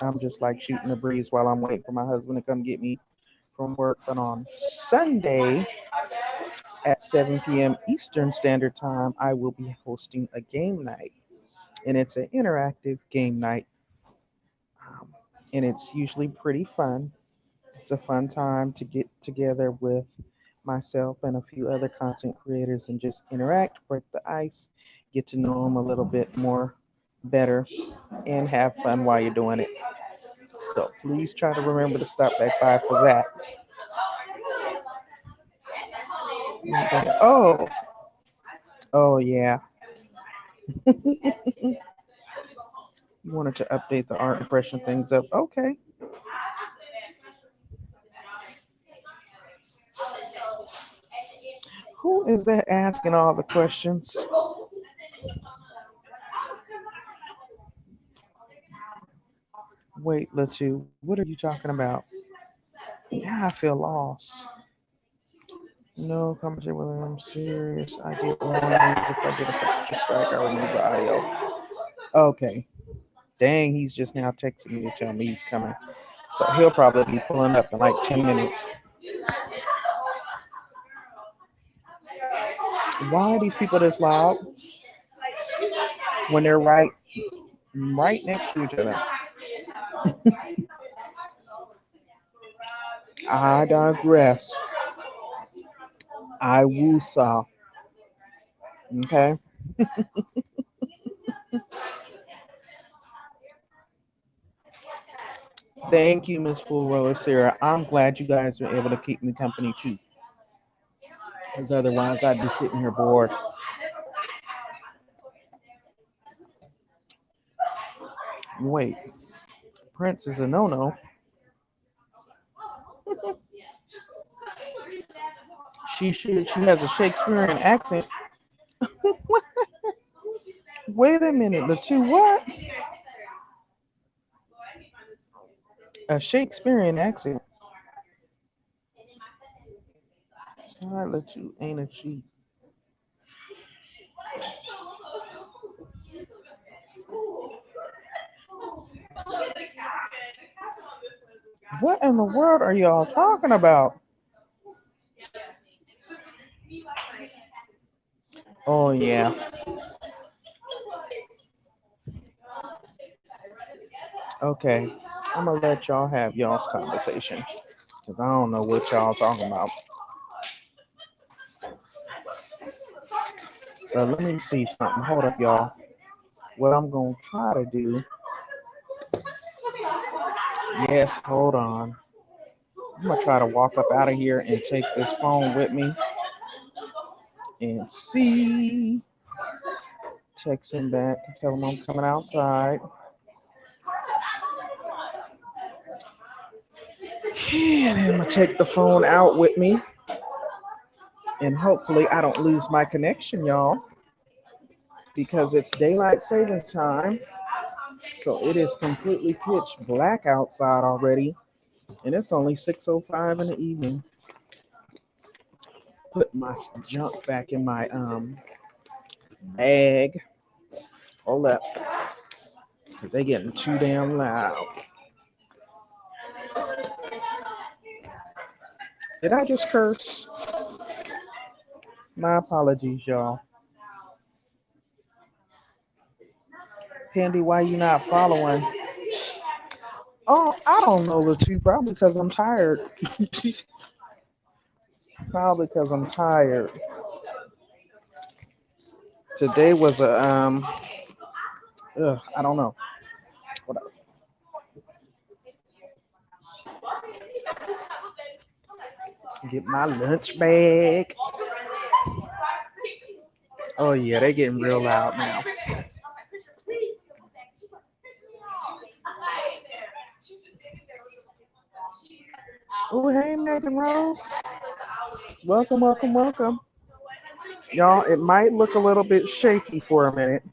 I'm just like shooting the breeze while I'm waiting for my husband to come get me from work. But on Sunday at 7 p.m. Eastern Standard Time, I will be hosting a game night. And it's an interactive game night. Um, and it's usually pretty fun. It's a fun time to get together with myself and a few other content creators and just interact, break the ice, get to know them a little bit more better, and have fun while you're doing it. So please try to remember to stop back by for that. Oh, oh yeah. You wanted to update the art and freshen things up. Okay. Who is that asking all the questions? Wait, Latu, what are you talking about? Yeah, I feel lost. No conversation with him. I'm serious. I get warnings if I get a fucking strike. I remove the audio. Okay. Dang, he's just now texting me to tell me he's coming. So he'll probably be pulling up in like 10 minutes. Why are these people this loud when they're right next to each other? I digress. I woo saw. Okay. Thank you, Miss Fullweller Sarah. I'm glad you guys are able to keep me company too. Because otherwise I'd be sitting here bored. Wait, Prince is a no-no. She has a Shakespearean accent. Wait a minute, the two what? A Shakespearean accent. I let you ain't a she. What in the world are y'all talking about? Oh yeah. Okay. I'm gonna let y'all have y'all's conversation. because I don't know what y'all talking about. Let me see something. Hold up, y'all. What I'm going to try to do. Yes, hold on. I'm going to try to walk up out of here and take this phone with me and see. Text him back and tell him I'm coming outside. And then I'm going to take the phone out with me. And hopefully I don't lose my connection, y'all, because it's daylight savings time. So it is completely pitch black outside already. And it's only 6:05 in the evening. Put my junk back in my bag. Hold up. Because they getting too damn loud. Did I just curse? My apologies, y'all. Pandy, why you not following? Oh, I don't know, Latu. Probably because I'm tired. Probably because I'm tired. Today was a I don't know. Get my lunch bag. Oh yeah, they getting real loud now. Oh hey Megan Rose. Welcome, welcome, welcome. Y'all, it might look a little bit shaky for a minute.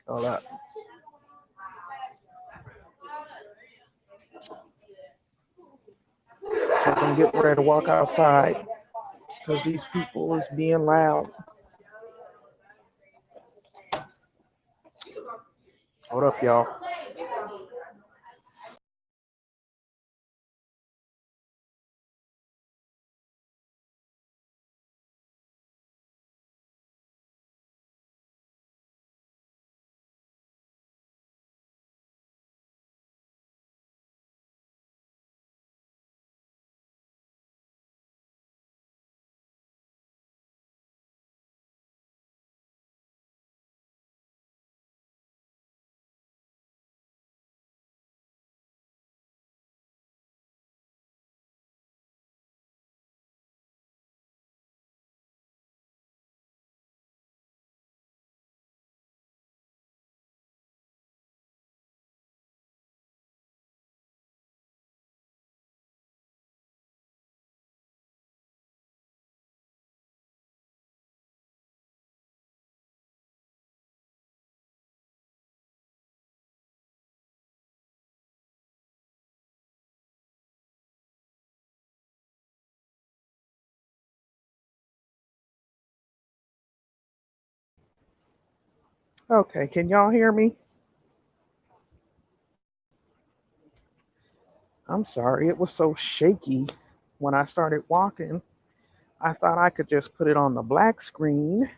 Hold up. Because I'm getting ready to walk outside. Because these people is being loud. Hold up, y'all. Okay, can y'all hear me? I'm sorry, it was so shaky when I started walking. I thought I could just put it on the black screen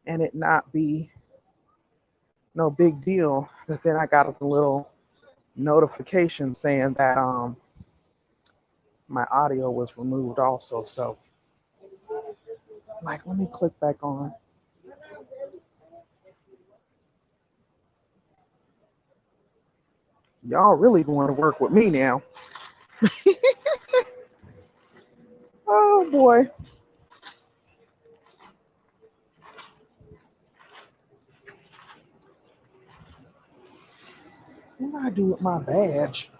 and it not be no big deal. But then I got a little notification saying that my audio was removed also. So like let me click back on. Y'all really want to work with me now. Oh boy. What do I do with my badge?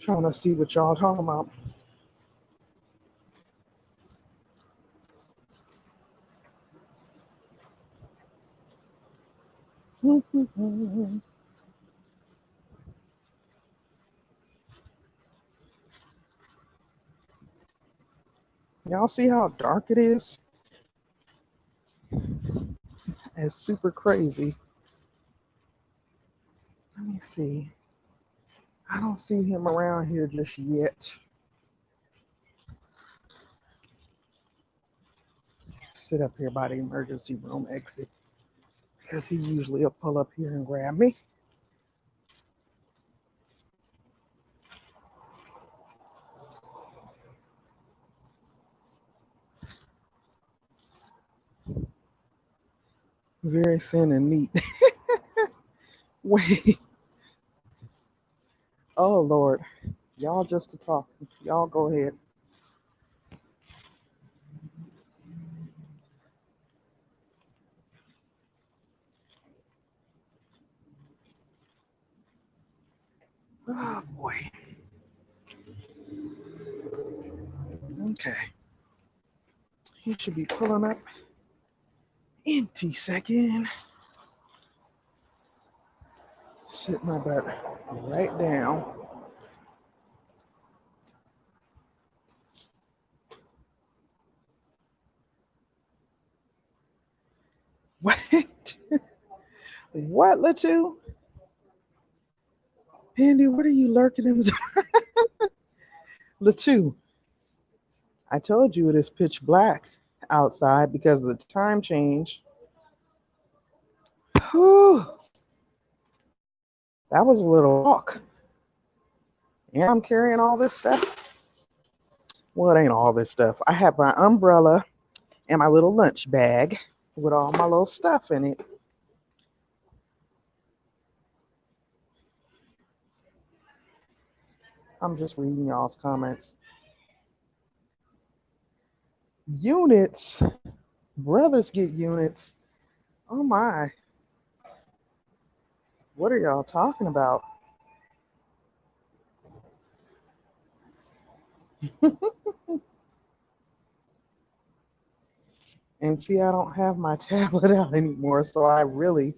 Trying to see what y'all talking about. Y'all see how dark it is? It's super crazy. Let me see. I don't see him around here just yet. Sit up here by the emergency room exit because he usually will pull up here and grab me. Very thin and neat. Wait. Oh Lord. Y'all just to talk. Y'all go ahead. Oh boy. Okay. He should be pulling up any second. Sit my butt right down. What? What, Latu? Pandy, what are you lurking in the dark? Latu, I told you it is pitch black outside because of the time change. Whew, that was a little walk. And I'm carrying all this stuff. Well, it ain't all this stuff. I have my umbrella and my little lunch bag with all my little stuff in it. I'm just reading y'all's comments. Units. Brothers get units. Oh my. What are y'all talking about? And see, I don't have my tablet out anymore, so I really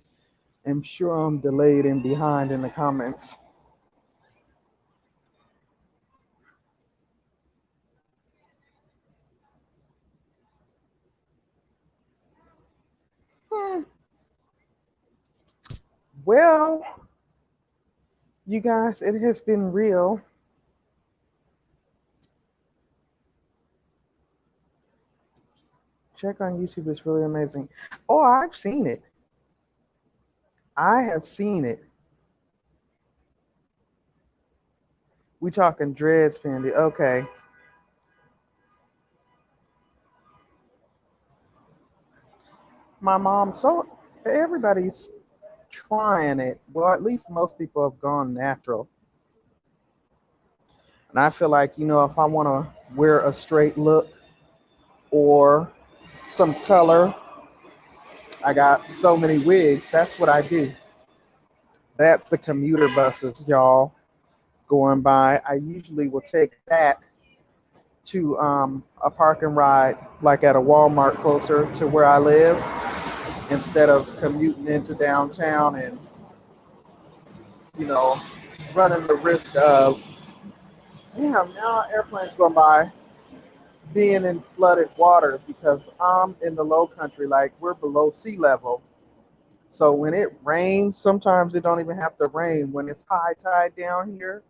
am sure I'm delayed and behind in the comments. Hmm. Well, you guys, it has been real. Check on YouTube, it's really amazing. Oh, I've seen it. I have seen it. We talking dreads, Pandy. Okay. My mom, so everybody's trying it. Well, at least most people have gone natural. And I feel like, if I want to wear a straight look or some color, I got so many wigs. That's what I do. That's the commuter buses, y'all, going by. I usually will take that to a park and ride, like at a Walmart closer to where I live, instead of commuting into downtown and, you know, running the risk of, yeah, now airplanes going by, being in flooded water because I'm in the low country, like we're below sea level. So when it rains, sometimes it don't even have to rain. When it's high tide down here,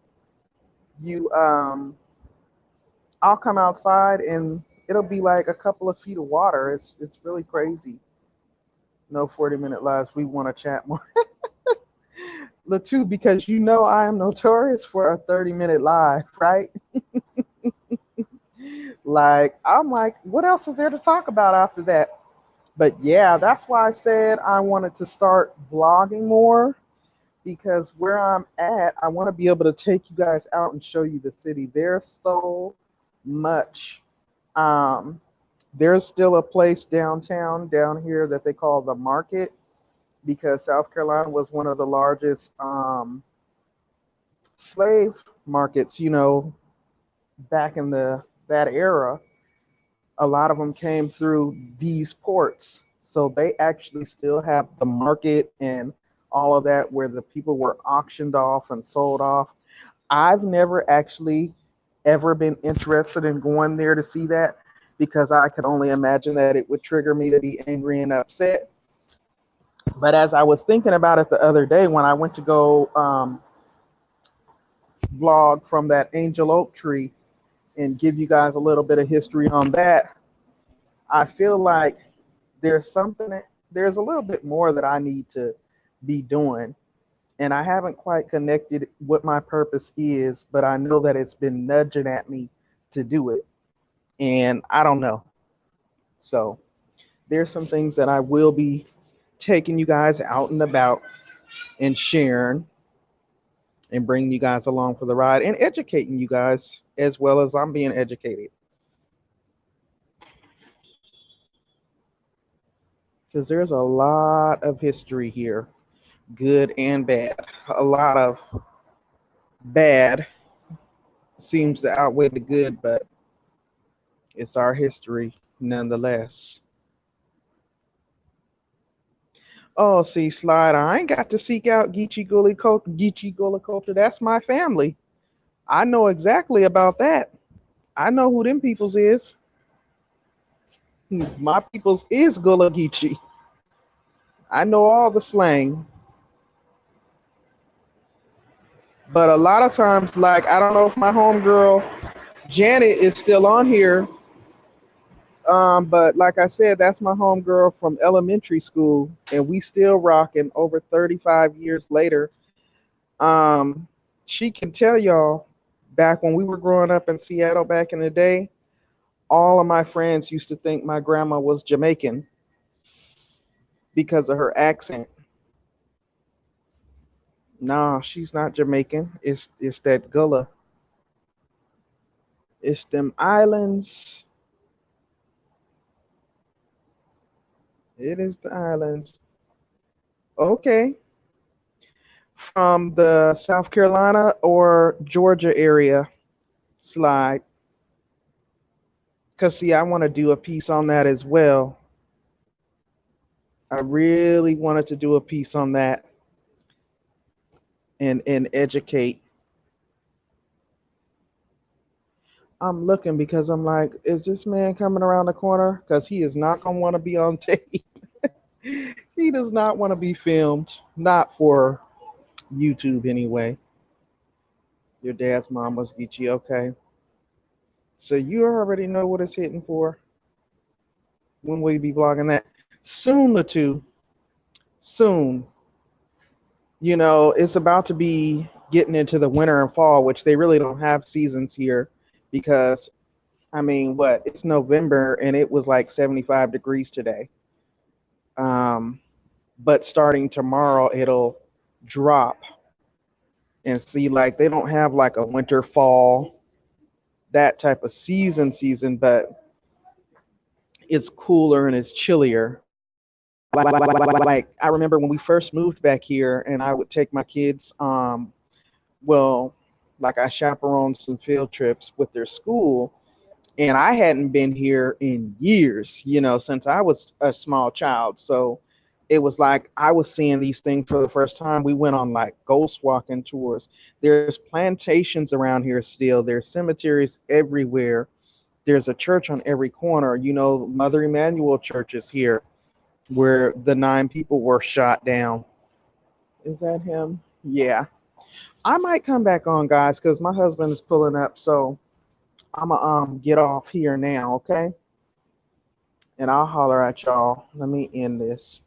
you I'll come outside and it'll be like a couple of feet of water. It's really crazy. No 40-minute lives. We want to chat more. Latu, because I am notorious for a 30-minute live, right? Like I'm like, what else is there to talk about after that? But yeah, that's why I said I wanted to start vlogging more because where I'm at, I want to be able to take you guys out and show you the city. There's so much. Um, there's still a place downtown down here that they call the market because South Carolina was one of the largest slave markets, back in that era. A lot of them came through these ports. So they actually still have the market and all of that where the people were auctioned off and sold off. I've never actually ever been interested in going there to see that because I could only imagine that it would trigger me to be angry and upset. But as I was thinking about it the other day when I went to go vlog from that angel oak tree and give you guys a little bit of history on that, I feel like there's a little bit more that I need to be doing. And I haven't quite connected what my purpose is, but I know that it's been nudging at me to do it. And I don't know. So there's some things that I will be taking you guys out and about and sharing and bringing you guys along for the ride and educating you guys as well as I'm being educated. Because there's a lot of history here, good and bad. A lot of bad seems to outweigh the good, but it's our history nonetheless. Oh, see, Slide, I ain't got to seek out Geechee Gullah culture. That's my family. I know exactly about that. I know who them peoples is. My peoples is Gullah Geechee. I know all the slang. But a lot of times, like, I don't know if my homegirl Janet is still on here. But like I said, that's my homegirl from elementary school, and we still rocking over 35 years later. Um, she can tell y'all back when we were growing up in Seattle back in the day, all of my friends used to think my grandma was Jamaican because of her accent. Nah, she's not Jamaican. It's that Gullah. It's them islands. It is the islands. Okay. From the South Carolina or Georgia area, Slide. Cause see, I want to do a piece on that as well. I really wanted to do a piece on that and educate. I'm looking because I'm like, is this man coming around the corner? Because he is not gonna want to be on tape. He does not want to be filmed. Not for YouTube anyway. Your dad's mom was Geechee, okay. So you already know what it's hitting for. When will you be vlogging that? Soon, Latu. Soon. You know, it's about to be getting into the winter and fall, which they really don't have seasons here because, I mean, what? It's November and it was like 75 degrees today. Um, but starting tomorrow, it'll drop and see, like, they don't have like a winter, fall, that type of season, but it's cooler and it's chillier. Like I remember when we first moved back here, and I would take my kids. Well, like I chaperoned some field trips with their school, and I hadn't been here in years. You know, since I was a small child. So it was like I was seeing these things for the first time. We went on like ghost walking tours. There's plantations around here still. There's cemeteries everywhere. There's a church on every corner. You know, Mother Emanuel Church is here where the 9 people were shot down. Is that him? Yeah. I might come back on, guys, because my husband is pulling up. So I'm going to get off here now, okay? And I'll holler at y'all. Let me end this.